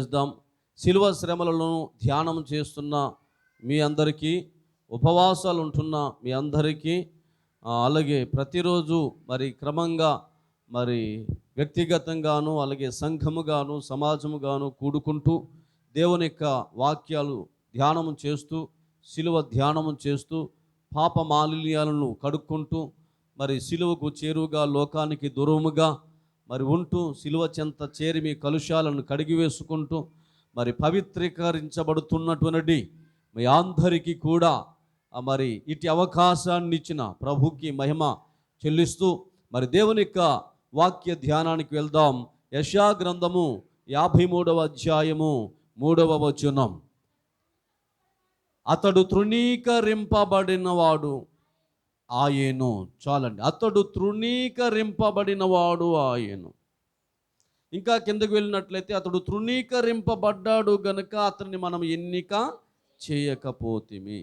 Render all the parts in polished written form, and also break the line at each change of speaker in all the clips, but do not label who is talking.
చేద్దాం. శిలువ శ్రమలను ధ్యానం చేస్తున్న మీ అందరికీ, ఉపవాసాలు ఉంటున్న మీ అందరికీ, అలాగే ప్రతిరోజు మరి క్రమంగా మరి వ్యక్తిగతంగాను అలాగే సంఘముగాను సమాజముగాను కూడుకుంటూ దేవుని యొక్క వాక్యాలు ధ్యానము చేస్తూ శిలువ ధ్యానము చేస్తూ పాప మాలిన్యాలను కడుక్కుంటూ మరి శిలువకు చేరువుగా లోకానికి దూరముగా మరి ఉంటూ శిలువ చెంత చేరి మీ కలుషాలను కడిగి వేసుకుంటూ మరి పవిత్రీకరించబడుతున్నటువంటి మీ అందరికీ కూడా మరి ఇటు అవకాశాన్ని ఇచ్చిన ప్రభుకి మహిమ చెల్లిస్తూ మరి దేవుని యొక్క వాక్య ధ్యానానికి వెళ్దాం. యెషయా గ్రంథము 53వ అధ్యాయము 3వ వచనం. అతడు తృణీకరింపబడినవాడు ఆయను. చాలండి. అతడు తృణీకరింపబడినవాడు ఆయను. ఇంకా కిందకు వెళ్ళినట్లయితే అతడు తృణీకరింపబడ్డాడు గనుక అతన్ని మనం ఎన్నిక చేయకపోతిమి.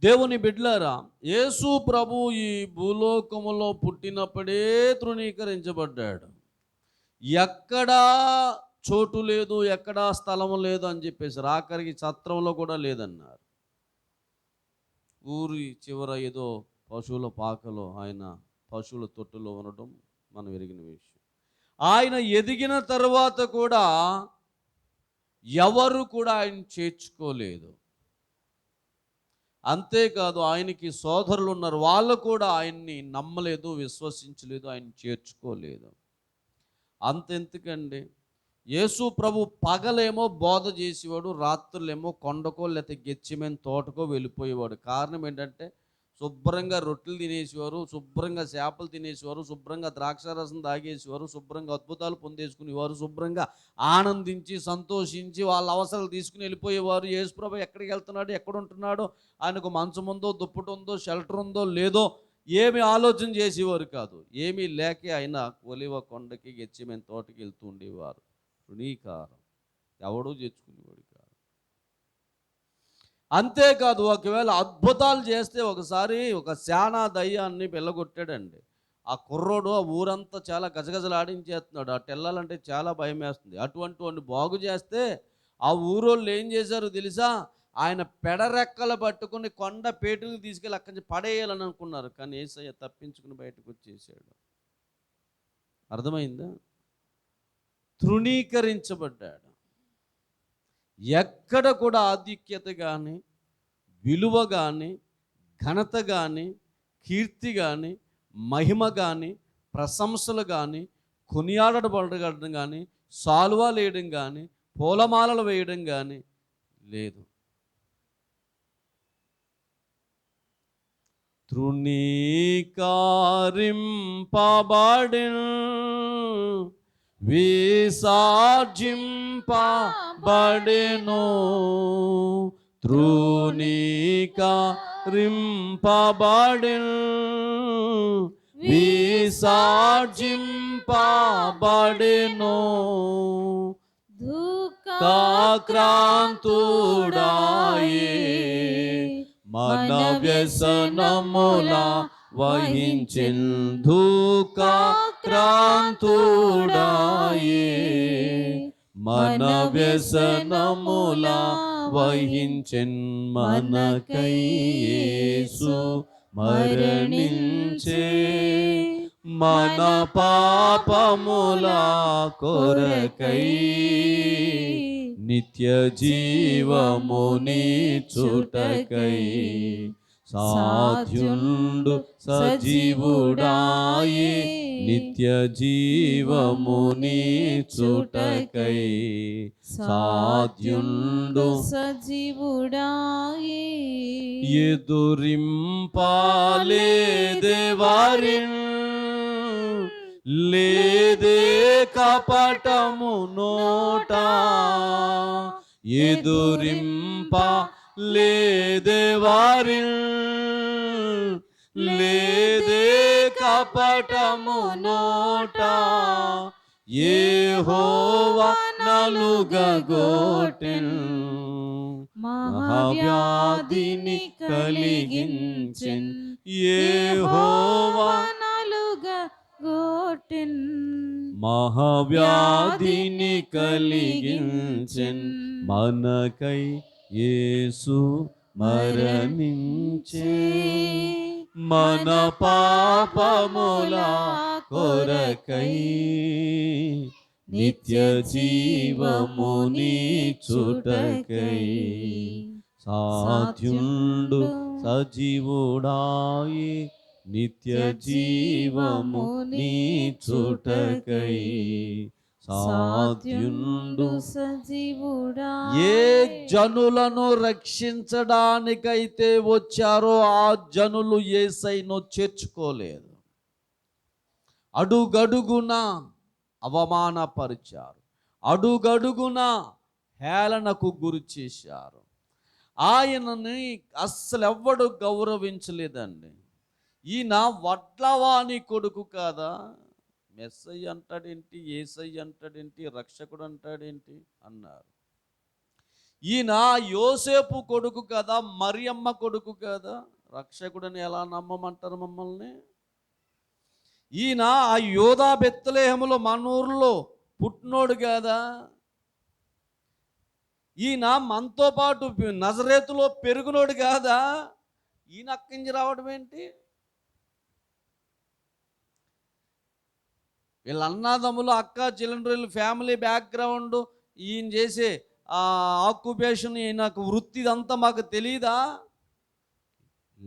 దేవుని బిడ్డలారా, యేసు ప్రభు ఈ భూలోకములో పుట్టినప్పుడే తృణీకరించబడ్డాడు. ఎక్కడా చోటు లేదు, ఎక్కడా స్థలము లేదు అని చెప్పేసి ఆఖరికి ఛత్రంలో కూడా లేదన్నారు. ఊరి చివర ఏదో పశువుల పాకలో ఆయన పశువుల తొట్టులో ఉండడం మనం ఎరిగిన విషయం. ఆయన ఎదిగిన తర్వాత కూడా ఎవరు కూడా ఆయన చేర్చుకోలేదు. అంతేకాదు ఆయనకి సోదరులు ఉన్నారు, వాళ్ళు కూడా ఆయన్ని నమ్మలేదు, విశ్వసించలేదు, ఆయన చేర్చుకోలేదు. అంతెందుకండి, యేసు ప్రభు పగలేమో బోధ చేసేవాడు, రాత్రులేమో కొండకో లేకపోతే గెత్సేమనే తోటకో వెళ్ళిపోయేవాడు. కారణం ఏంటంటే శుభ్రంగా రొట్టెలు తినేసేవారు, శుభ్రంగా చేపలు తినేసేవారు, శుభ్రంగా ద్రాక్షారసం తాగేసేవారు, శుభ్రంగా అద్భుతాలు పొందేసుకునేవారు, శుభ్రంగా ఆనందించి సంతోషించి వాళ్ళ అవసరాలు తీసుకుని వెళ్ళిపోయేవారు. యేసు ప్రభు ఎక్కడికి వెళ్తున్నాడు, ఎక్కడ ఉంటున్నాడో, ఆయనకు మంచం ఉందో, దుప్పటి ఉందో, షెల్టర్ ఉందో లేదో ఏమి ఆలోచన చేసేవారు కాదు. ఏమీ లేకే ఆయన ఒలివ కొండకి గెత్సేమనే తోటకి వెళ్తూ ఉండేవారు. తృణీకారం ఎవడూ చేర్చుకునేవాడు కాదు. అంతేకాదు, ఒకవేళ అద్భుతాలు చేస్తే ఒకసారి ఒక శానా దయ్యాన్ని వెళ్ళగొట్టాడండి. ఆ కుర్రోడు ఆ ఊరంతా చాలా గజగజలాడించేస్తున్నాడు. అటు వెళ్ళాలంటే చాలా భయం వేస్తుంది. అటువంటి వాడిని బాగు చేస్తే ఆ ఊరోళ్ళు ఏం చేశారు తెలుసా? ఆయన పెడరెక్కలు పట్టుకుని కొండ పేటుకు తీసుకెళ్ళి అక్కడి నుంచి పడేయాలని అనుకున్నారు. కానీ యేసయ్య తప్పించుకుని బయటకు వచ్చేసాడు. అర్థమైందా? తృణీకరించబడ్డాడు. ఎక్కడ కూడా ఆధిక్యత కానీ, విలువ కానీ, ఘనత కానీ, కీర్తి కానీ, మహిమ కానీ, ప్రశంసలు కానీ, కొనియాడబడడం కానీ, సాల్వాలు వేయడం కానీ, పూలమాలలు వేయడం కానీ లేదు. తృణీకరింపబడెను, విసర్జింపబడెను, తృణీకరింపబడెను, విసర్జింపబడెను, దుఃఖాక్రాంతుడాయే మన వ్యసనముల వహించెన్, దుఃఖాక్రాంతుడాయే మన వ్యసనముల వహించెన్, మనకై యేసు మరణించే, మన పాపముల కొరకై నిత్య జీవమునిచ్చుటకై, సాధ్యుండు సజీవుడాయే నిత్య జీవమునిచ్చుటకై, సాధ్యుండు
సజీవుడాయే,
ఎదురింపాలేదే వారిన్, లేదే కపటము నోట, ఎదురింప లేదే వారిన్, లేదే కపటము నోట, యెహోవా నలుగగొట్టెను, మహావ్యాధిని మహావ్యాధిని కలిగించెన్ మనకై యేసు మరణించే, మన పాపముల కొరకై నిత్య జీవమునిచ్చుటకై, సాధ్యుండు సజీవుడాయి నిత్య జీవమునిచ్చుటకై, సాధ్యుండు
సజీవుడా.
ఏ జనులను రక్షించడానికైతే వచ్చారో ఆ జనులు యేసయ్యను చేర్చుకోలేదు. అడుగడుగున అవమానపరిచారు, అడుగడుగున హేళనకు గురి చేశారు. ఆయనని అస్సలు ఎవ్వడు గౌరవించలేదండి. ఈయన వడ్లవాని కొడుకు కాదా, మెస్సయ్య అంటాడేంటి, యేసయ్య అంటాడేంటి, రక్షకుడు అంటాడేంటి అన్నారు. ఈయన యోసేపు కొడుకు కదా, మరియమ్మ కొడుకు కదా, రక్షకుడని ఎలా నమ్మమంటారు మమ్మల్ని? ఈయన ఆ యోధా బెత్లెహేములో మన ఊర్లో పుట్టినోడు కదా, ఈయన మనతో పాటు నజరేతులో పెరుగునోడు కాదా, ఈయన అక్కించి రావడం ఏంటి? వీళ్ళ అన్నదమ్ములు, అక్క చెల్లెండ్రులు, ఫ్యామిలీ బ్యాక్గ్రౌండ్, ఈయన చేసే ఆక్యుపేషన్, ఈయనకు వృత్తి ఇదంతా మాకు తెలీదా?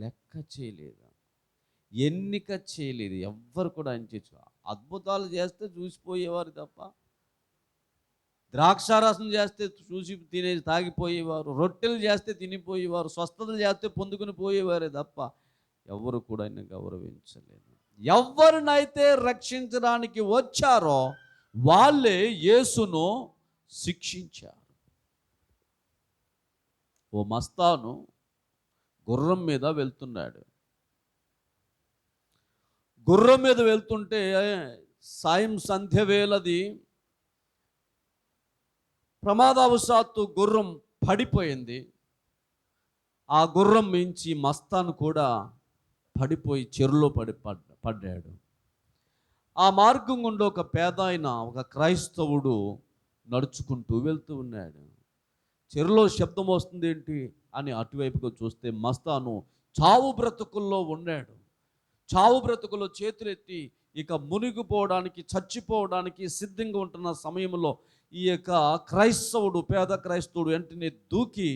లెక్క చేయలేదు, ఎన్నిక చేయలేదు. ఎవ్వరు కూడా ఆయన చేసు అద్భుతాలు చేస్తే చూసిపోయేవారు తప్ప, ద్రాక్షారసం చేస్తే చూసి తాగిపోయేవారు, రొట్టెలు చేస్తే తినిపోయేవారు, స్వస్థతలు చేస్తే పొందుకుని పోయేవారే తప్ప ఎవరు కూడా ఆయన గౌరవించలేదు. ఎవరినైతే రక్షించడానికి వచ్చారో వాళ్ళే యేసును శిక్షించారు. ఓ మస్తాను గుర్రం మీద వెళ్తున్నాడు. గుర్రం మీద వెళ్తుంటే సాయం సంధ్య వేళది ప్రమాదవశాత్తు గుర్రం పడిపోయింది. ఆ గుర్రం మించి మస్తాను కూడా పడిపోయి చెరులో పడ్డాడు. ఆ మార్గం గుండా ఒక పేదాయన, ఒక క్రైస్తవుడు నడుచుకుంటూ వెళ్తూ ఉన్నాడు. చెరులో శబ్దం వస్తుంది ఏంటి అని అటువైపుగా చూస్తే మస్తాను చావు బ్రతుకుల్లో ఉన్నాడు. చావు బ్రతుకుల్లో చేతులెత్తి ఇక మునిగిపోవడానికి, చచ్చిపోవడానికి సిద్ధంగా ఉంటున్న సమయంలో ఈ యొక్క క్రైస్తవుడు, పేద క్రైస్తవుడు వెంటనే దూకి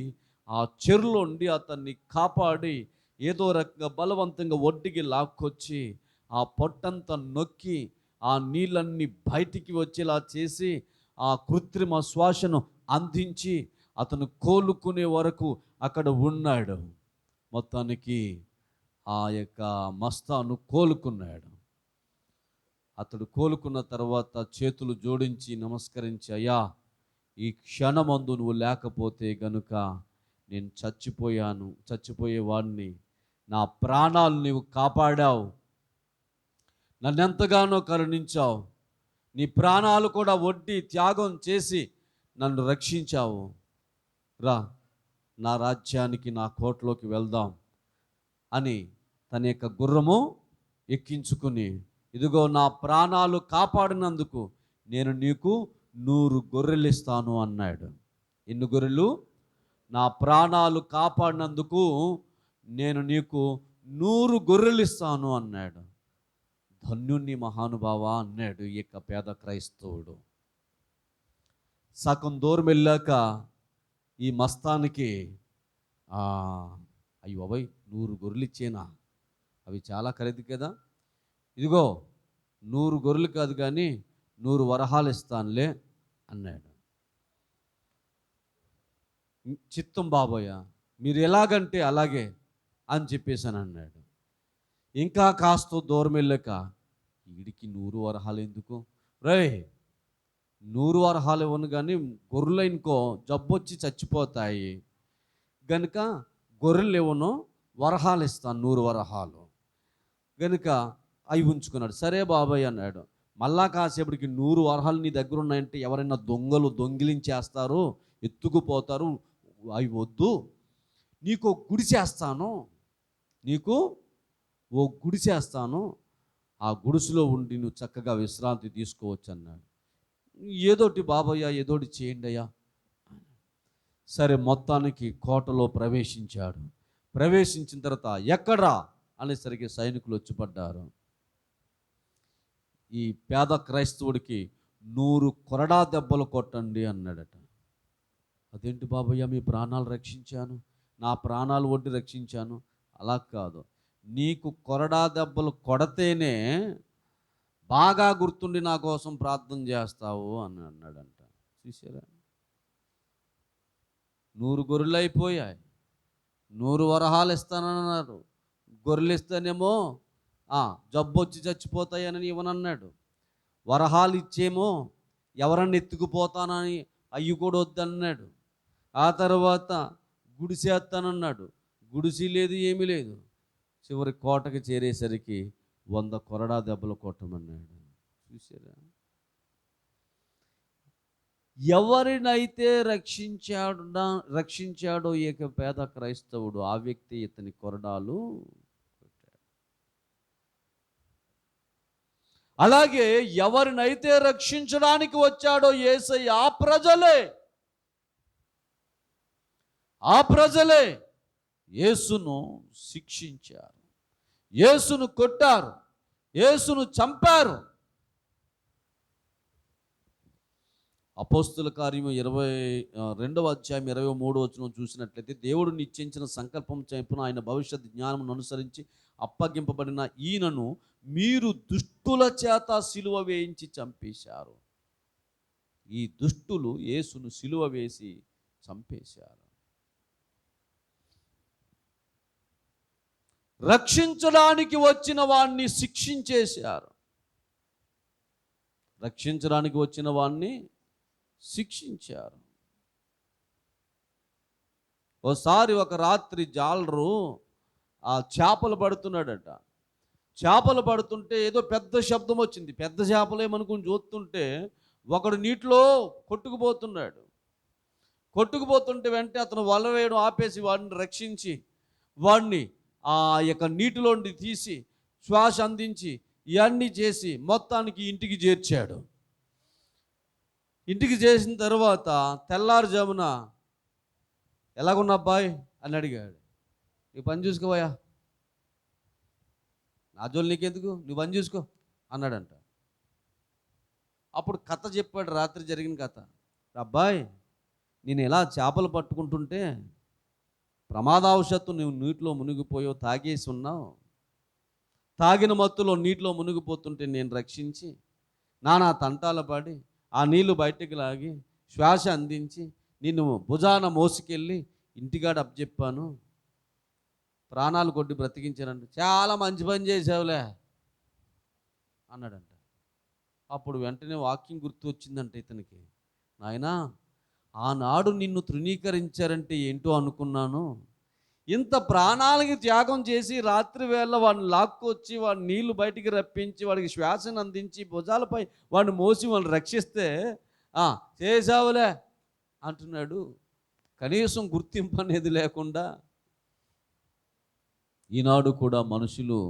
ఆ చెరులో ఉండి అతన్ని కాపాడి ఏదో రకంగా బలవంతంగా ఒడ్డుకి లాక్కొచ్చి ఆ పొట్టంతా నొక్కి ఆ నీళ్ళన్నీ బయటికి వచ్చేలా చేసి ఆ కృత్రిమ శ్వాసను అందించి అతను కోలుకునే వరకు అక్కడ ఉన్నాడు. మొత్తానికి ఆ యొక్క మస్తాను కోలుకున్నాడు. అతడు కోలుకున్న తర్వాత చేతులు జోడించి నమస్కరించి, అయ్యా, ఈ క్షణమందు నువ్వు లేకపోతే గనుక నేను చచ్చిపోయేవాడిని. నా ప్రాణాలు నీవు కాపాడావు, నన్నెంతగానో కరుణించావు, నీ ప్రాణాలు కూడా ఒడ్డి త్యాగం చేసి నన్ను రక్షించావు. రా, నా రాజ్యానికి, నా కోటలోకి వెళ్దాం అని తన యొక్క గుర్రము ఎక్కించుకుని, ఇదిగో నా ప్రాణాలు కాపాడినందుకు నేను నీకు 100 గొర్రెలు ఇస్తాను అన్నాడు. ఎన్ని గొర్రెలు? నా ప్రాణాలు కాపాడినందుకు నేను నీకు 100 గొర్రెలు ఇస్తాను అన్నాడు. ధన్యుణ్ణి మహానుభావ అన్నాడు ఈ యొక్క పేద క్రైస్తవుడు. సగం దూరం వెళ్ళాక ఈ మస్తానికి అయ్యో బాబాయ్, 100 గొర్రెలు ఇచ్చేనా, అవి చాలా ఖరీదు కదా, ఇదిగో 100 గొర్రెలు కాదు కానీ 100 వరహాలు ఇస్తానులే అన్నాడు. చిత్తం బాబోయ్య, మీరు ఎలాగంటే అలాగే అని చెప్పేసాను అన్నాడు. ఇంకా కాస్త దూరం వెళ్ళాక, వీడికి 100 వరహాలు ఎందుకు, రే 100 వరహాలు ఇవ్వను కానీ గొర్రెలు ఇంకో జబ్బొచ్చి చచ్చిపోతాయి గనుక గొర్రెలు ఇవ్వను, వరహాలు ఇస్తాను, 100 వరహాలు గనుక అవి ఉంచుకున్నాడు. సరే బాబాయ్ అన్నాడు. మళ్ళా కాసేపటికి 100 వరహాలు నీ దగ్గర ఉన్నాయంటే ఎవరైనా దొంగలు దొంగిలించేస్తారు, ఎత్తుకుపోతారు, అవి వద్దు, నీకు గుడి చేస్తాను, నీకు ఓ గుడి చేస్తాను, ఆ గుడిసెలో ఉండి నువ్వు చక్కగా విశ్రాంతి తీసుకోవచ్చు అన్నాడు. ఏదోటి బాబయ్య, ఏదోటి చేయండి అయ్యా. సరే, మొత్తానికి కోటలో ప్రవేశించాడు. ప్రవేశించిన తర్వాత ఎక్కడ్రా అనేసరికి సైనికులు వచ్చి పడ్డారు. ఈ పేద క్రైస్తవుడికి 100 కొరడా దెబ్బలు కొట్టండి అన్నాడట. అదేంటి బాబయ్య, మీ ప్రాణాలు రక్షించాను, నా ప్రాణాలు ఒడ్డి రక్షించాను. అలా కాదు, నీకు కొరడా దెబ్బలు కొడితేనే బాగా గుర్తుండి నా కోసం ప్రార్థన చేస్తావు అని అన్నాడంట. చూసారా, 100 గొర్రెలు అయిపోయాయి, 100 వరహాలు ఇస్తానన్నారు. గొర్రెలు ఇస్తేనేమో జబ్బు వచ్చి చచ్చిపోతాయని ఇవ్వనన్నాడు. వరహాలు ఇచ్చేమో ఎవరన్నా ఎత్తుకుపోతానని అయ్యి కూడా వద్దన్నాడు. ఆ తర్వాత గుడిసేస్తానన్నాడు. గుడిసి లేదు, ఏమీ లేదు. చివరి కోటకి చేరేసరికి 100 కొరడా దెబ్బలు కొట్టమన్నాడు. చూసారా, ఎవరినైతే రక్షించాడో ఏక పేద క్రైస్తవుడు, ఆ వ్యక్తి ఇతని కొరడాలు కొట్టాడు. అలాగే ఎవరినైతే రక్షించడానికి వచ్చాడో యేసయ్య, ఆ ప్రజలే యేసును శిక్షించారు, యేసును కొట్టారు, యేసును చంపారు. అపోస్తుల కార్యము 22వ అధ్యాయం 23వ వచనం చూసినట్లయితే, దేవుడు నిశ్చయించిన సంకల్పం చొప్పున ఆయన భవిష్యత్ జ్ఞానమును అనుసరించి అప్పగింపబడిన ఈయనను మీరు దుష్టుల చేత సిలువ వేయించి చంపేశారు. ఈ దుష్టులు యేసును సిలువ వేసి చంపేశారు. రక్షించడానికి వచ్చిన వాణ్ణి శిక్షించేశారు. రక్షించడానికి వచ్చిన వాణ్ణి శిక్షించారు. ఓసారి ఒక రాత్రి జాలరు చేపలు పడుతున్నాడట. చేపలు పడుతుంటే ఏదో పెద్ద శబ్దం వచ్చింది. పెద్ద చేపలేమనుకుని చూస్తుంటే ఒకడు నీటిలో కొట్టుకుపోతుంటే వెంటనే అతను వల వేయడం ఆపేసి వాడిని రక్షించి వాడిని ఆ యొక్క నీటిలోండి తీసి శ్వాస అందించి ఇవన్నీ చేసి మొత్తానికి ఇంటికి చేర్చాడు. ఇంటికి చేసిన తర్వాత తెల్లారుజామున ఎలాగున్నా అబ్బాయి అని అడిగాడు. నీ పని చూసుకోవయ్యా, నా జోలు నీకెందుకు, నువ్వు పని చూసుకో అన్నాడంట. అప్పుడు కథ చెప్పాడు, రాత్రి జరిగిన కథ. అబ్బాయి, నేను ఎలా చేపలు పట్టుకుంటుంటే ప్రమాదవశాత్తు నువ్వు నీటిలో మునిగిపోయావు, తాగేసి ఉన్నావు. తాగిన మత్తులో నీటిలో మునిగిపోతుంటే నేను రక్షించి నానా తంటాల పడి ఆ నీళ్లు బయటకు లాగి శ్వాస అందించి నిన్ను భుజాన మోసుకెళ్ళి ఇంటికాడ అప్పచెప్పాను, ప్రాణాలు కొట్టి బ్రతికించానంట. చాలా మంచి పని చేసావులే అన్నాడంట. అప్పుడు వెంటనే వాక్యం గుర్తు వచ్చిందంట ఇతనికి. నాయనా, ఆనాడు నిన్ను తృణీకరించారంటే ఏంటో అనుకున్నాను. ఇంత ప్రాణాలకి త్యాగం చేసి రాత్రి వేళ వాడిని లాక్కొచ్చి వాడిని నీళ్లు బయటికి రప్పించి వాడికి శ్వాసను అందించి భుజాలపై వాడిని మోసి వాడిని రక్షిస్తే చేసావులే అంటున్నాడు. కనీసం గుర్తింపు అనేది లేకుండా ఈనాడు కూడా మనుషులు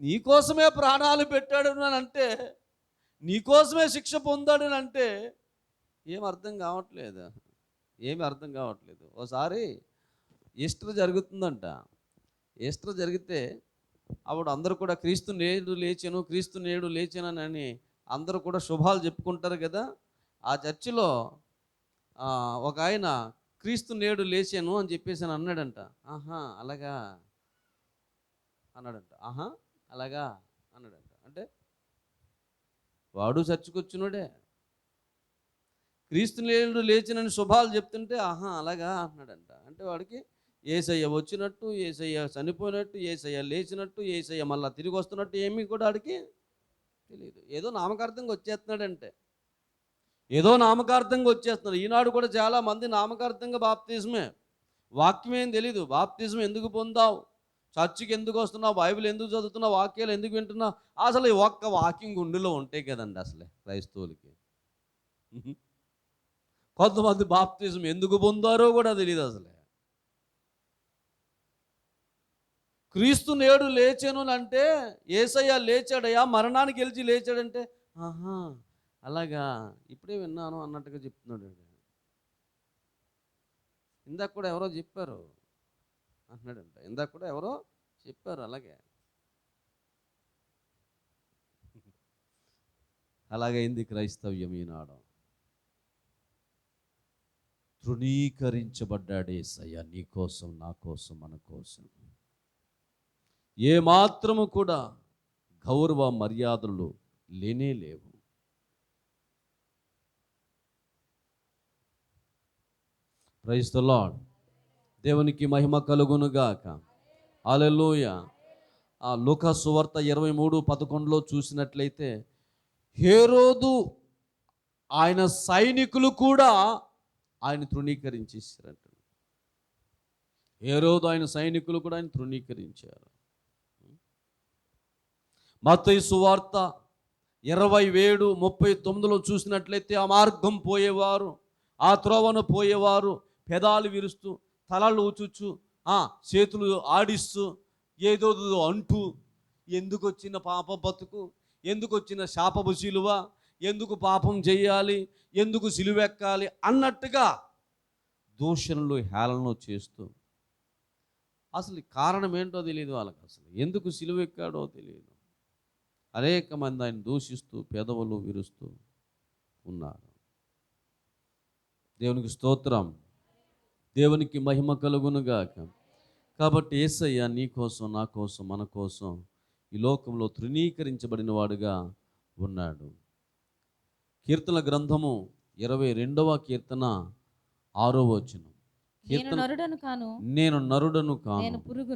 నీకోసమే ప్రాణాలు పెట్టాడు అని అంటే, నీకోసమే శిక్ష పొందాడు అని అంటే ఏమి అర్థం కావట్లేదు. ఓసారి ఈస్టర్ జరుగుతుందంట. ఈస్టర్ జరిగితే అప్పుడు అందరూ కూడా క్రీస్తు నేడు లేచానని అందరూ కూడా శుభాలు చెప్పుకుంటారు కదా. ఆ చర్చిలో ఒక ఆయన క్రీస్తు నేడు లేచాను అని చెప్పేసి అన్నాడంట. అలాగా అన్నాడంట. అంటే వాడు చర్చికొచ్చినోడే, క్రీస్తు నేడు లేచినని శుభాలు చెప్తుంటే అలాగా అన్నాడంట. అంటే వాడికి యేసయ్య వచ్చినట్టు, యేసయ్య చనిపోయినట్టు, యేసయ్య లేచినట్టు, యేసయ్య మళ్ళీ తిరిగి వస్తున్నట్టు ఏమీ కూడా వాడికి తెలియదు. ఏదో నామకార్థంగా వచ్చేస్తున్నాడంటే, ఈనాడు కూడా చాలామంది నామకార్థంగా బాప్తిజమే, వాక్యం ఏం తెలీదు. బాప్తిజం ఎందుకు పొందావు, చర్చికి ఎందుకు వస్తున్నావు, బైబిల్ ఎందుకు చదువుతున్నావు, వాక్యాలు ఎందుకు వింటున్నావు, అసలు ఈ ఒక్క వాక్యం గుండెలో ఉంటాయి కదండి. అసలే క్రైస్తవులకి కొంతమంది బాప్తిజం ఎందుకు పొందారో కూడా తెలియదు. అసలే క్రీస్తు నేడు లేచెను అంటే యేసయ్య లేచాడయ్యా, మరణానికి గెలిచి లేచాడంటే ఆహా అలాగా ఇప్పుడే విన్నాను అన్నట్టుగా చెప్తున్నాడు. ఇందాక కూడా ఎవరో చెప్పారు అంటున్నాడంట. ఇందాక కూడా ఎవరో చెప్పారు అలాగే. అలాగైంది క్రైస్తవ్యం ఈనాడు. తృణీకరించబడ్డాడు యేసయ్య నీ కోసం, నా కోసం, మన కోసం. ఏ మాత్రము కూడా గౌరవ మర్యాదలు లేనే లేవు. Praise the Lord. దేవునికి మహిమ కలుగునుగాక. హల్లెలూయా. ఆ లూకా సువార్త 23:11 చూసినట్లయితే హేరోదు ఆయన సైనికులు కూడా ఆయన తృణీకరించేశారంట. హేరోదు ఆయన సైనికులు కూడా ఆయన తృణీకరించారు. మత్తయి సువార్త 27:39 చూసినట్లయితే ఆ మార్గం పోయేవారు, ఆ త్రోవను పోయేవారు పెదాలు విరుస్తూ, తలలు ఊచుచు, చేతులు ఆడిస్తూ, ఏదో అంటూ, ఎందుకు వచ్చిన పాప బతుకు, ఎందుకు వచ్చిన శాపపు సిలువ, ఎందుకు పాపం చేయాలి, ఎందుకు సిలువెక్కాలి అన్నట్టుగా దూషణలు హేళనలు చేస్తూ, అసలు కారణం ఏంటో తెలియదు వాళ్ళకి, అసలు ఎందుకు సిలువెక్కాడో తెలియదు. అనేక మంది ఆయన దూషిస్తూ పెదవులు విరుస్తూ ఉన్నారు. దేవునికి స్తోత్రం, దేవునికి మహిమ కలుగునుగాక. కాబట్టి యేసయ్య నీ కోసం, నా కోసం, మన కోసం ఈ లోకంలో తృణీకరించబడిన వాడుగా ఉన్నాడు. కీర్తన గ్రంథము 22వ కీర్తన 6వ వచనం.
నేను నరుడను కాను,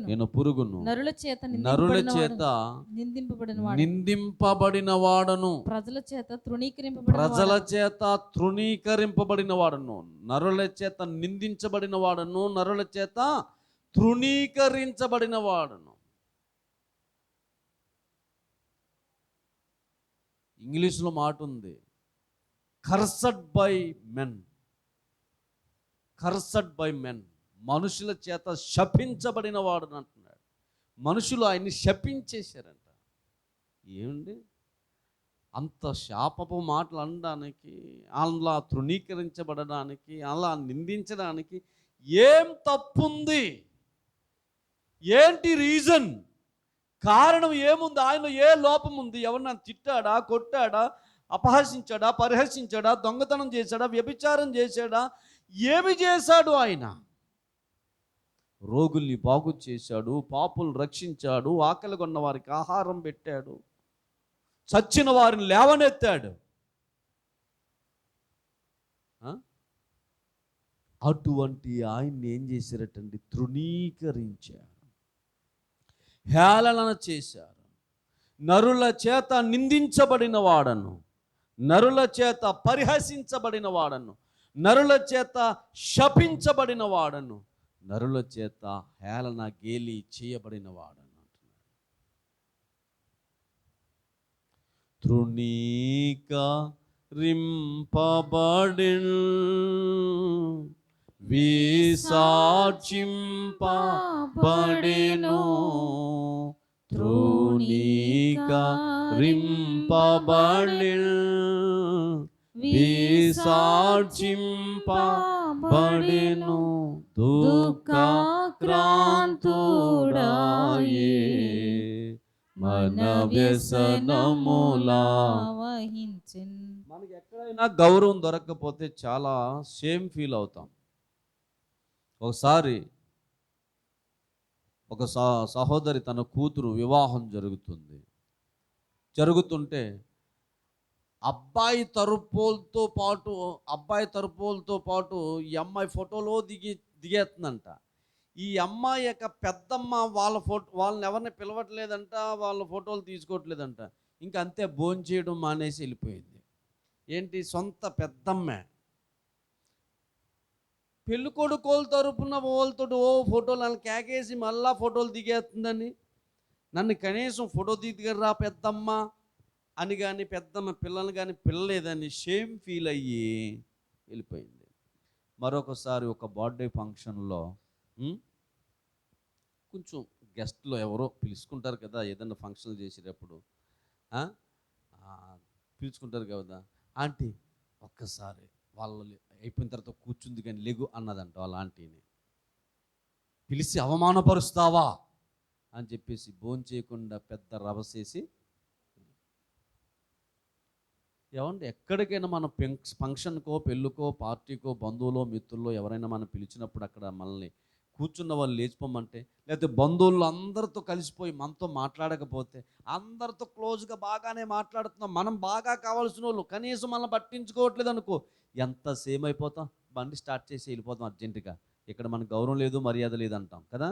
నేను పురుగును, నరుల చేత నిందింపబడిన వాడను, ప్రజల చేత తృణీకరింపబడిన వాడను, నరుల చేత నిందించబడిన వాడను, నరుల చేత తృణీకరించబడిన వాడను. ఇంగ్లీష్లో మాట ఉంది, cursed by men. Cursed by men, మనుషుల చేత శపించబడిన వాడు అంటున్నాడు. మనుషులు ఆయన్ని శపించేశారంట. ఏమండి అంత శాపపు మాటలు అనడానికి, అలా తృణీకరించబడడానికి, అలా నిందించడానికి ఏం తప్పుంది? ఏంటి రీజన్? కారణం ఏముంది? ఆయనలో ఏ లోపం ఉంది? ఎవరన్నా తిట్టాడా, కొట్టాడా, అపహసించాడా, పరిహసించాడా, దొంగతనం చేశాడా, వ్యభిచారం చేశాడా? ఏమి చేశాడు? ఆయన రోగుల్ని బాగు చేశాడు, పాపులు రక్షించాడు, ఆకలి కొన్న వారికి ఆహారం పెట్టాడు, చచ్చిన వారిని లేవనెత్తాడు. అటువంటి ఆయన్ని ఏం చేశారటండి? తృణీకరించారు, హేళన చేశారు. నరుల చేత నిందించబడిన వాడను, నరుల చేత పరిహసించబడిన వాడను, నరుల చేత శపించబడిన వాడను, నరుల చేత హేళన గేలి చేయబడిన వాడను అంటున్నాడు. తృణీకరింపబడిన్ విసర్జింపబడెను, తృణీకరింపబడిన్ విసర్జింపబడెను, దుఃఖాక్రాంతుడాయే మన వ్యసనములా వహించెన్. మనకి ఎక్కడైనా గౌరవం దొరకకపోతే చాలా షేమ్ ఫీల్ అవుతాం. ఒకసారి ఒక సహోదరి తన కూతురు వివాహం జరుగుతుంటే అబ్బాయి తరపులతో పాటు ఈ అమ్మాయి ఫోటోలో దిగేస్తుందంట. ఈ అమ్మాయి యొక్క పెద్దమ్మ వాళ్ళని ఎవరిని పిలవట్లేదంట, వాళ్ళ ఫోటోలు తీసుకోవట్లేదంట. ఇంకా అంతే, భోంచేయడం మానేసి వెళ్ళిపోయింది. ఏంటి, సొంత పెద్దమ్మే పెళ్ళికొడుకోల తరపున వాళ్ళతో ఫోటోలు అని కేకేసి మళ్ళా ఫోటోలు దిగేస్తుందని, నన్ను కనీసం ఫోటో దిగరా పెద్దమ్మ అని కానీ, పెద్దమ్మ పిల్లల్ని కానీ పిల్లలేదని షేమ్ ఫీల్ అయ్యి వెళ్ళిపోయింది. మరొకసారి ఒక బర్త్డే ఫంక్షన్లో కొంచెం గెస్ట్లో ఎవరో పిలుచుకుంటారు కదా, ఏదైనా ఫంక్షన్లు చేసేటప్పుడు ఆ? ఆ, పిలుచుకుంటారు కదా, ఆంటీ ఒక్కసారి వాళ్ళు అయిపోయిన తర్వాత కూర్చుంది కానీ లెగు అన్నదంట వాళ్ళ ఆంటీని. పిలిచి అవమానపరుస్తావా అని చెప్పేసి భోంచేయకుండా పెద్ద రభసేసి. ఏమంటే ఎక్కడికైనా మనం ఫంక్షన్కో, పెళ్ళికో, పార్టీకో, బంధువులో, మిత్రుల్లో ఎవరైనా మనం పిలిచినప్పుడు అక్కడ మనల్ని కూర్చున్న వాళ్ళు లేచిపోమంటే, లేకపోతే బంధువులు అందరితో కలిసిపోయి మనతో మాట్లాడకపోతే, అందరితో క్లోజ్గా బాగానే మాట్లాడుతున్నాం, మనం బాగా కావాల్సిన వాళ్ళు కనీసం మనల్ని పట్టించుకోవట్లేదు అనుకో, ఎంత సేమ్ అయిపోతాం. బండి స్టార్ట్ చేసి వెళ్ళిపోతాం అర్జెంటుగా. ఇక్కడ మనకు గౌరవం లేదు, మర్యాద లేదు అంటాం కదా.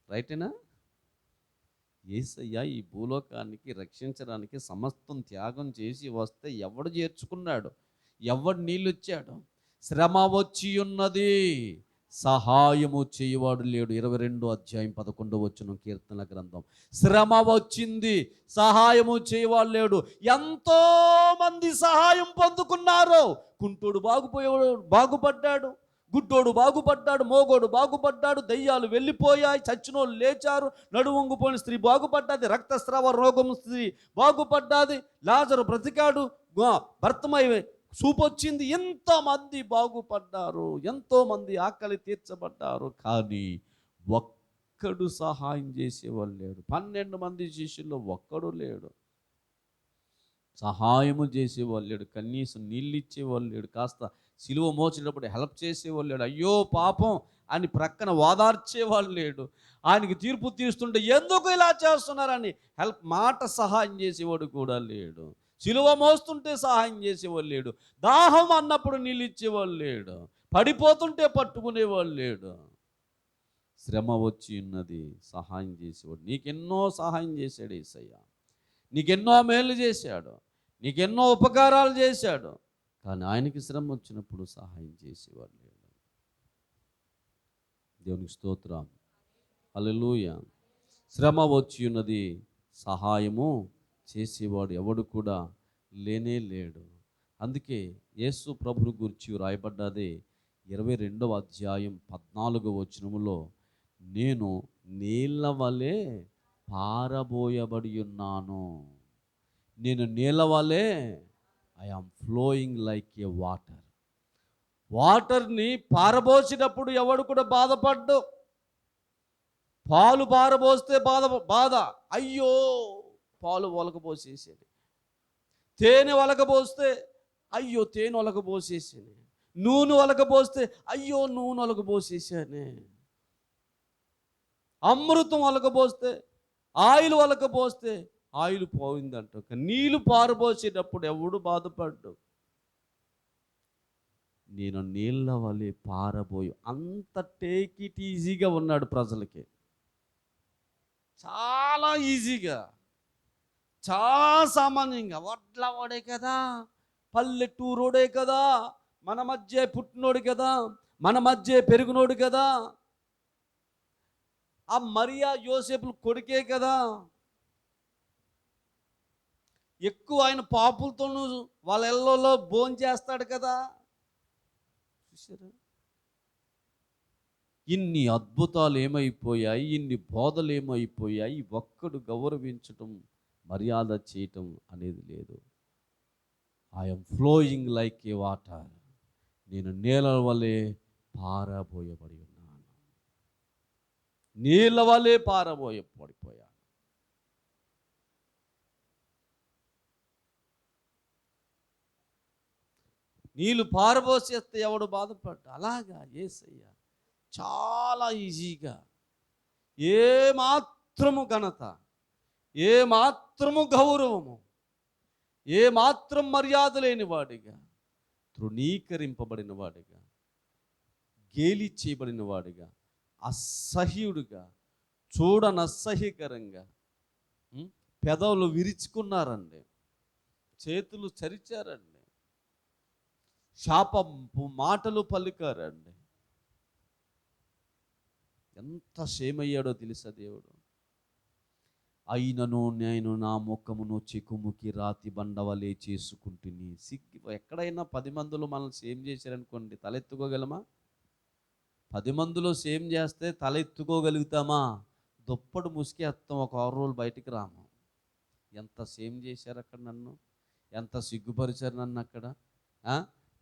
రైటేనా? యేసయ్య ఈ భూలోకానికి రక్షించడానికి సమస్తం త్యాగం చేసి వస్తే ఎవడు చేర్చుకున్నాడు, ఎవడు నీళ్ళు ఇచ్చాడు? శ్రమ వచ్చి ఉన్నది, సహాయము చేయవాడు లేడు. 22 అధ్యాయం 11 కీర్తన గ్రంథం. శ్రమ వచ్చింది, సహాయము చేయవాడు లేడు. ఎంతో మంది సహాయం పొందుకున్నారు. కుంటోడు బాగుపడ్డాడు, గుడ్డోడు బాగుపడ్డాడు, మోగోడు బాగుపడ్డాడు, దయ్యాలు వెళ్ళిపోయాయి, చచ్చినోళ్ళు లేచారు, నడువంగుపోయిన స్త్రీ బాగుపడ్డాది, రక్తస్రావ రోగం స్త్రీ బాగుపడ్డాది, లాజరు బ్రతికాడు, భర్తమై చూపొచ్చింది. ఎంతమంది బాగుపడ్డారు, ఎంతోమంది ఆకలి తీర్చబడ్డారు. కానీ ఒక్కడు సహాయం చేసేవాళ్ళు లేడు. 12 మంది శిష్యుల్లో ఒక్కడు లేడు, సహాయము చేసేవాళ్ళు లేడు, కనీసం నీళ్ళు ఇచ్చేవాళ్ళు లేడు, కాస్త సిలువ మోచేటప్పుడు హెల్ప్ చేసేవాళ్ళు లేడు, అయ్యో పాపం అని ప్రక్కన ఓదార్చేవాళ్ళు లేడు, ఆయనకి తీర్పు తీస్తుంటే ఎందుకు ఇలా చేస్తున్నారని మాట సహాయం చేసేవాడు కూడా లేడు, సిలువ మోస్తుంటే సహాయం చేసేవాళ్ళు లేడు, దాహం అన్నప్పుడు నీళ్ళు ఇచ్చేవాళ్ళు లేడు, పడిపోతుంటే పట్టుకునేవాళ్ళు లేడు. శ్రమ వచ్చి ఉన్నది, సహాయం చేసేవాడు. నీకెన్నో సహాయం చేశాడు యేసయ్య, నీకెన్నో మేలు చేశాడు, నీకెన్నో ఉపకారాలు చేశాడు. కానీ ఆయనకి శ్రమ వచ్చినప్పుడు సహాయం చేసేవాడు లేడు. దేవునికి స్తోత్రం, హల్లెలూయా. శ్రమ వచ్చి ఉన్నది, సహాయము చేసేవాడు ఎవడు కూడా లేనే లేడు. అందుకే యేసు ప్రభుని గురించి రాయబడ్డది 22 అధ్యాయం 14 నేను నీళ్ళ వలె పారబోయబడి ఉన్నాను. నేను నీళ్ళ వలె, I am flowing like a water. వాటర్ని పారబోసినప్పుడు ఎవడు కూడా బాధపడ్డు. పాలు పారబోస్తే బాధ, అయ్యో పాలు ఒలకబోసేసాడు. తేనె ఒలకబోస్తే అయ్యో తేనె ఒలకబోసేసాను. నూనె ఒలకబోస్తే అయ్యో నూనె ఒలకబోసేసానే. అమృతం ఒలకబోస్తే, ఆయిల్ ఒలకబోస్తే ఆయిల్ పోయిందంట. నీళ్ళు పారబోసేటప్పుడు ఎవడు బాధపడ్డు. నేను నీళ్ళ వలె పారబోయి, అంత టేక్ ఇట్ ఈజీగా ఉన్నాడు ప్రజలకి, చాలా ఈజీగా, చాలా సామాన్యంగా. వడ్లవాడే కదా, పల్లెటూరోడే కదా, మన మధ్య పుట్టినోడు కదా, మన మధ్య పెరిగినోడు కదా, ఆ మరియా యోసేపులు కొడుకే కదా, ఎక్కువ ఆయన పాపులతోనూ వాళ్ళ ఇళ్ళలో భోంచేస్తాడు కదా. చూసారా, ఇన్ని అద్భుతాలు ఏమైపోయాయి, ఇన్ని బోధలు ఏమైపోయాయి, ఒక్కడు గౌరవించటం, మర్యాద చేయటం అనేది లేదు. I'm flowing like a water, నేను నీళ్ళ వలె పారబోయబడి ఉన్నాను, నీళ్ళ వలె పడిపోయాను. నీళ్ళు పారబోసేస్తే ఎవడు బాధపడ్డా, అలాగా యేసయ్య చాలా ఈజీగా, ఏమాత్రము ఘనత, ఏమాత్రము గౌరవము, ఏమాత్రం మర్యాద లేని వాడిగా, తృణీకరింపబడిన వాడిగా, గేలి చేయబడిన వాడిగా, అసహ్యుడిగా, చూడనసహ్యకరంగా, పెదవులు విరుచుకున్నారండి, చేతులు చరిచారండి, శాపపు మాటలు పలికారండి. ఎంత షేమయ్యాడో తెలుసా దేవుడు. అయినను నేను నా ముఖమును చికుముకి రాతి బండవలే చేసుకుంటుని. ఎక్కడైనా 10 మందిలో మనల్ని సేమ్ చేశారనుకోండి, తలెత్తుకోగలమా? 10 మందిలో సేమ్ చేస్తే తల ఎత్తుకోగలుగుతామా? దుప్పటి ముసుకేస్తాం, ఒక 6 రోజులు బయటికి రాము. ఎంత సేమ్ చేశారు అక్కడ నన్ను, ఎంత సిగ్గుపరిచారు నన్ను అక్కడ, ఆ?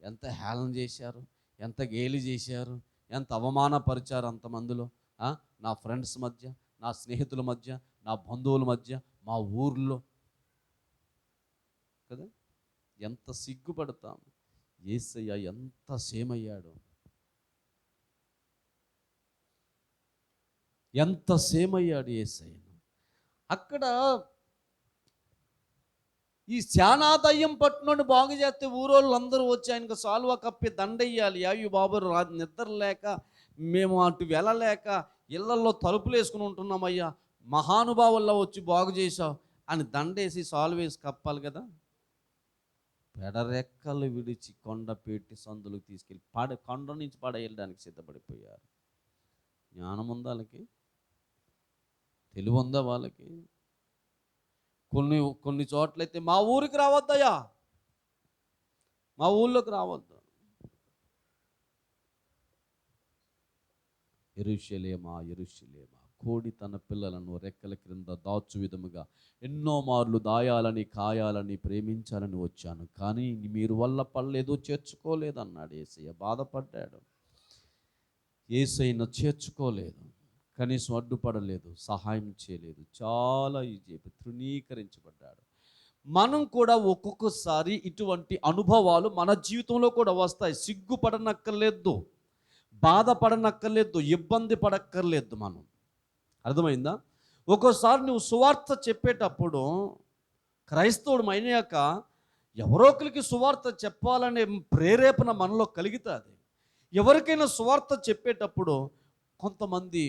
ఎంత హేళన చేశారు, ఎంత గేలి చేశారు, ఎంత అవమానపరిచారు అంతమందిలో, నా ఫ్రెండ్స్ మధ్య, నా స్నేహితుల మధ్య, నా బంధువుల మధ్య, మా ఊర్లో కదా. ఎంత సిగ్గుపడతాం. యేసయ్య ఎంత సేమ్ అయ్యాడు, ఎంత సేమ్ అయ్యాడు యేసయ్యను. అక్కడ ఈ శానాదయ్యం పట్టునోడు బాగు చేస్తే ఊరోళ్ళు అందరూ వచ్చి ఆయనకు సాల్వా కప్పి దండయ్యాలి. అయ్యో బాబు నిద్ర లేక మేము అటు వెళ్ళలేక ఇళ్లల్లో తలుపులు వేసుకుని ఉంటున్నామయ్యా, మహానుభావుల్లో వచ్చి బాగు చేశావు అని దండేసి సాల్వేసి కప్పాలి కదా. పెడరెక్కలు విడిచి కొండపేటి సందులకు తీసుకెళ్ళి కొండ నుంచి పడేయడానికి సిద్ధపడిపోయారు. జ్ఞానం ఉందా వాళ్ళకి? తెలివి ఉందా వాళ్ళకి? కొన్ని చోట్లయితే మా ఊరికి రావద్దయ్యా, మా ఊళ్ళోకి రావద్దు. యెరూషలేమా యెరూషలేమా, కోడి తన పిల్లలను రెక్కల క్రింద దాచు విధముగా ఎన్నో మార్లు దాయాలని కాయాలని ప్రేమించాలని వచ్చాను, కానీ మీరు వల్ల పడలేదు, చేర్చుకోలేదన్నాడు యేసయ్య. బాధపడ్డాడు. యేసయ్యను చేర్చుకోలేదు, కనీసం అడ్డుపడలేదు, సహాయం చేయలేదు, చాలా తృణీకరించబడ్డాడు. మనం కూడా ఒక్కొక్కసారి ఇటువంటి అనుభవాలు మన జీవితంలో కూడా వస్తాయి. సిగ్గుపడనక్కర్లేదు, బాధపడనక్కర్లేదు, ఇబ్బంది పడక్కర్లేదు. మనం అర్థమైందా? ఒక్కోసారి నువ్వు సువార్త చెప్పేటప్పుడు క్రైస్తవుడు అయినాక ఎవరో ఒకరికి సువార్త చెప్పాలనే ప్రేరేపణ మనలో కలుగుతుంది. ఎవరికైనా సువార్త చెప్పేటప్పుడు కొంతమంది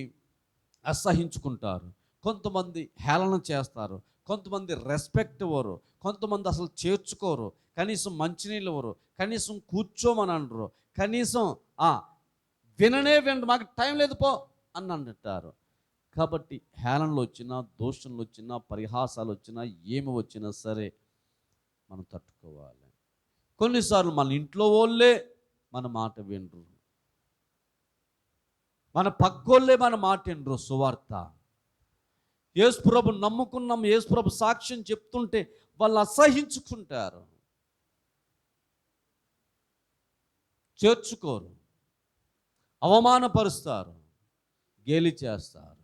అసహించుకుంటారు, కొంతమంది హేళన చేస్తారు, కొంతమంది రెస్పెక్ట్ ఇవ్వరు, కొంతమంది అసలు చేర్చుకోరు, కనీసం మంచినీళ్ళు ఇవ్వరు, కనీసం కూర్చోమని అనరు, కనీసం వినండి, మాకు టైం లేదు పో అని అంటారు. కాబట్టి హేళనలు వచ్చినా, దోషణలు వచ్చినా, పరిహాసాలు వచ్చినా, ఏమి వచ్చినా సరే మనం తట్టుకోవాలి. కొన్నిసార్లు మన ఇంట్లో వాళ్ళే మన మాట వినరు, మన పక్కోళ్ళే మన మాట వినరు. సువార్త యేసుప్రభు నమ్ముకున్నాం, యేసుప్రభు సాక్ష్యం చెప్తుంటే వాళ్ళు అసహించుకుంటారు, చేర్చుకోరు, అవమానపరుస్తారు, గేలి చేస్తారు.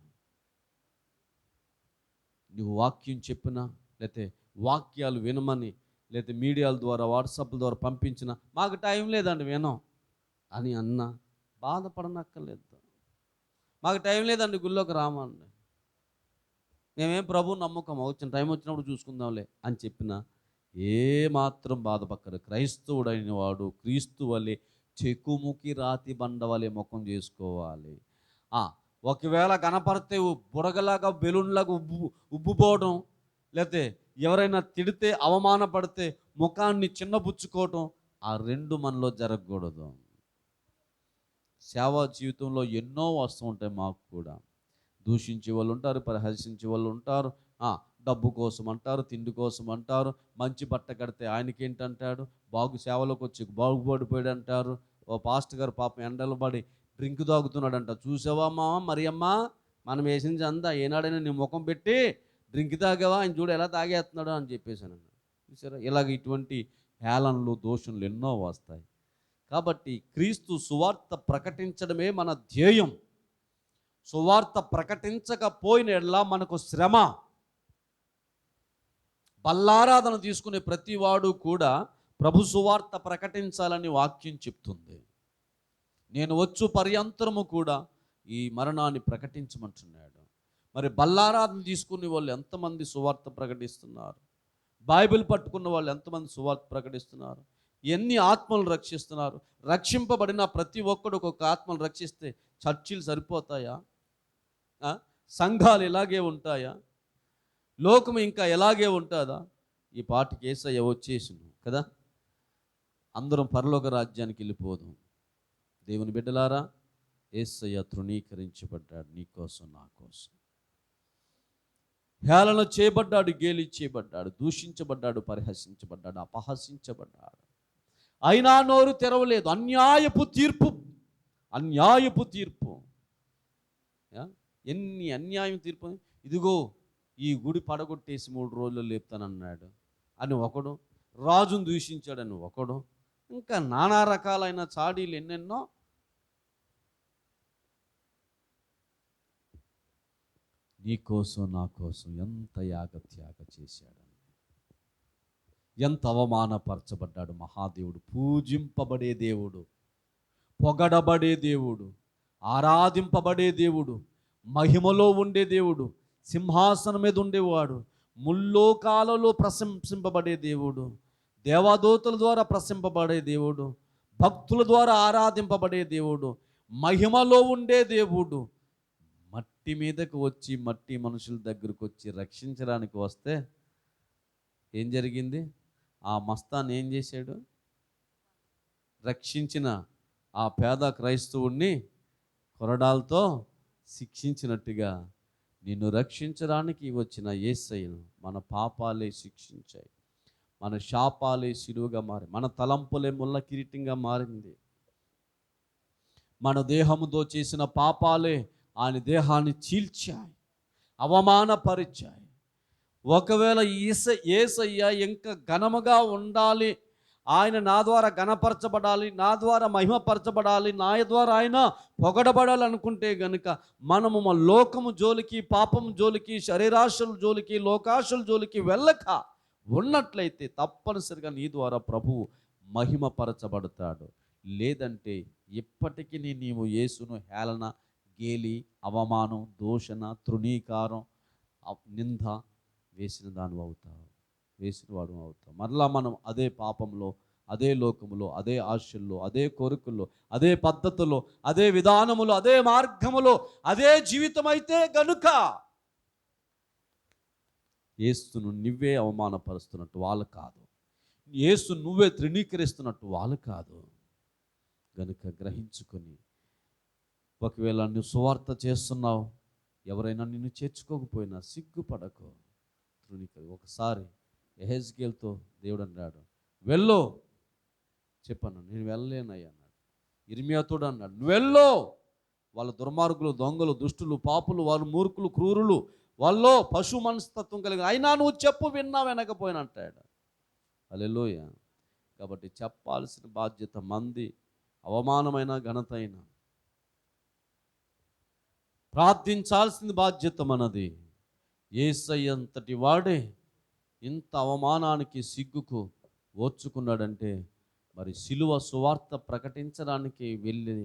నువ్వు వాక్యం చెప్పినా, లేకపోతే వాక్యాలు వినమని, లేకపోతే మీడియాల ద్వారా వాట్సాప్ల ద్వారా పంపించిన మాకు టైం లేదండి వినం అని అన్నా బాధపడనక్కర్లేదు. మాకు టైం లేదండి గుళ్ళోకి రామండి, మేమేం ప్రభు నమ్మకం, వచ్చిన టైం వచ్చినప్పుడు చూసుకుందాంలే అని చెప్పినా ఏమాత్రం బాధపక్కరు. క్రైస్తవుడైన వాడు క్రీస్తు వలె చెకుముకి రాతి బండ వలె ముఖం చేసుకోవాలి. ఒకవేళ కనపడితే బుడగలాగా బెలూన్లాగా ఉబ్బుపోవడం, లేకపోతే ఎవరైనా తిడితే అవమానపడితే ముఖాన్ని చిన్నబుచ్చుకోవటం, ఆ రెండు మనలో జరగకూడదు. సేవా జీవితంలో ఎన్నో వస్తూ ఉంటాయి. మాకు కూడా దూషించే వాళ్ళు ఉంటారు, పరిహసించే వాళ్ళు ఉంటారు, డబ్బు కోసం అంటారు, తిండి కోసం అంటారు, మంచి బట్ట కడితే ఆయనకి ఏంటంటాడు, సేవలోకి వచ్చి బాగుపడిపోయాడు అంటారు. ఓ పాస్టర్ గారు పాపం ఎండలు పడి డ్రింక్ తాగుతున్నాడంట. చూసావా మామ మరి అమ్మా, మనం వేసింది అంతా ఏనాడైనా నీ ముఖం పెట్టి డ్రింక్ తాగావా, ఆయన చూడు ఎలా తాగేస్తున్నాడు అని చెప్పేసాను. చూసారా, ఇలాగ ఇటువంటి హేళనలు దోషణలు ఎన్నో వస్తాయి. కాబట్టి క్రీస్తు సువార్త ప్రకటించడమే మన ధ్యేయం. సువార్త ప్రకటించకపోయిన ఎడల మనకు శ్రమ. బల్లారాధన తీసుకునే ప్రతి వాడు కూడా ప్రభు సువార్త ప్రకటించాలని వాక్యం చెప్తుంది. నేను వచ్చు పర్యంతరము కూడా ఈ మరణాన్ని ప్రకటించమంటున్నాడు. మరి బల్లారాధన తీసుకునే వాళ్ళు ఎంతమంది సువార్త ప్రకటిస్తున్నారు? బైబిల్ పట్టుకున్న వాళ్ళు ఎంతమంది సువార్త ప్రకటిస్తున్నారు? ఎన్ని ఆత్మలు రక్షిస్తున్నారు? రక్షింపబడిన ప్రతి ఒక్కడు ఒక్కొక్క ఆత్మను రక్షిస్తే చర్చిలు సరిపోతాయా? సంఘాలు ఇలాగే ఉంటాయా? లోకం ఇంకా ఎలాగే ఉంటుందా? ఈ పాటికి యేసయ్య వచ్చేసింది కదా, అందరం పరలోక రాజ్యానికి వెళ్ళిపోదాం. దేవుని బిడ్డలారా, యేసయ్య తృణీకరించబడ్డాడు నీ కోసం, నా కోసం. హేళన చేయబడ్డాడు, గేలి చేయబడ్డాడు, దూషించబడ్డాడు, పరిహసించబడ్డాడు, అపహసించబడ్డాడు. అయినా నోరు తెరవలేదు. అన్యాయపు తీర్పు అన్యాయపు తీర్పు. యా? ఎన్ని అన్యాయం తీర్పు. ఇదిగో ఈ గుడి పడగొట్టేసి 3 రోజుల్లో లేపుతానన్నాడు అని ఒకడు, రాజును దూషించాడని ఒకడు, ఇంకా నానా రకాలైన చాడీలు ఎన్నెన్నో. నీ కోసం నా కోసం ఎంత యాగత్యాగ చేశాడు, ఎంత అవమానపరచబడ్డాడు మహాదేవుడు. పూజింపబడే దేవుడు, పొగడబడే దేవుడు, ఆరాధింపబడే దేవుడు, మహిమలో ఉండే దేవుడు, సింహాసనం మీద ఉండేవాడు, ముల్లోకాలలో ప్రశంసింపబడే దేవుడు, దేవదూతల ద్వారా ప్రశంసింపబడే దేవుడు, భక్తుల ద్వారా ఆరాధింపబడే దేవుడు, మహిమలో ఉండే దేవుడు మట్టి మీదకు వచ్చి మట్టి మనుషుల దగ్గరకు వచ్చి రక్షించడానికి వస్తే ఏం జరిగింది? ఆ మస్తాన్ ఏం చేశాడు? రక్షించిన ఆ పేద క్రైస్తవుణ్ణి కొరడాలతో శిక్షించినట్టుగా నిన్ను రక్షించడానికి వచ్చిన యేసయ్యను మన పాపాలే శిక్షించాయి, మన శాపాలే శిలువగా మారి, మన తలంపులే ముళ్ళ కిరీటంగా మారింది, మన దేహముతో చేసిన పాపాలే ఆయన దేహాన్ని చీల్చాయి, అవమానపరిచాయి. ఒకవేళ యేసయ్య ఇంకా ఘనముగా ఉండాలి, ఆయన నా ద్వారా ఘనపరచబడాలి, నా ద్వారా మహిమపరచబడాలి, నా ద్వారా ఆయన పొగడబడాలి అనుకుంటే గనుక మనము మా లోకము జోలికి, పాపము జోలికి, శరీరాశల జోలికి, లోకాశల జోలికి వెళ్ళక ఉన్నట్లయితే తప్పనిసరిగా నీ ద్వారా ప్రభువు మహిమపరచబడతాడు. లేదంటే ఇప్పటికీ నీవు యేసును హేళన, గేలి, అవమానం, దూషణ, తృణీకారం, నింద వేసిన వాడు అవుతావు. మరలా మనం అదే పాపంలో, అదే లోకములో, అదే ఆశల్లో, అదే కోరికల్లో, అదే పద్ధతుల్లో, అదే విధానములో, అదే మార్గములో, అదే జీవితం అయితే గనుక యేసును నువ్వే అవమానపరుస్తున్నట్టు వాళ్ళు కాదు, యేసు నువ్వే తృణీకరిస్తున్నట్టు వాళ్ళు కాదు. గనుక గ్రహించుకొని, ఒకవేళ నువ్వు సువార్త చేస్తున్నావు, ఎవరైనా నిన్ను చేర్చుకోకపోయినా సిగ్గుపడకు, తృణీకరి. ఒకసారి యెహెజ్కేలుతో దేవుడు అన్నాడు, వెళ్ళు. చెప్పాను, నేను వెళ్ళలేనయ్యా అన్నాడు. ఇర్మియాతోడు అన్నాడు, నువ్వు వెళ్ళు. వాళ్ళ దుర్మార్గులు, దొంగలు, దుష్టులు, పాపులు, వాళ్ళు మూర్ఖులు, క్రూరులు, వాళ్ళు పశు మనస్తత్వం కలిగి, అయినా నువ్వు చెప్పు, విన్నా వినకపోయినా అంటాడు. హల్లెలూయా. కాబట్టి చెప్పాల్సిన బాధ్యత మంది, అవమానమైన ఘనత అయినా ప్రార్థించాల్సిన బాధ్యత మనది. యేసయ్య అంతటి వాడే ఇంత అవమానానికి, సిగ్గుకు ఓర్చుకున్నాడంటే మరి సిలువ సువార్త ప్రకటించడానికి వెళ్ళి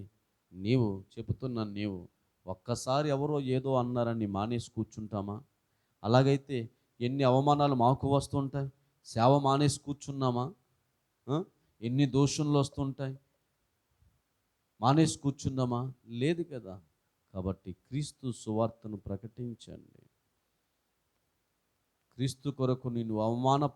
నీవు చెబుతున్న నీవు ఒక్కసారి ఎవరో ఏదో అన్నారని మానేసి కూర్చుంటామా? అలాగైతే ఎన్ని అవమానాలు మాకు వస్తుంటాయి, సేవ మానేసి కూర్చున్నామా? ఎన్ని దోషంలు వస్తుంటాయి, మానేసి కూర్చున్నామా? లేదు కదా. కాబట్టి క్రీస్తు సువార్తను ప్రకటించండి. క్రీస్తు కొరకు నిన్ను అవమానపర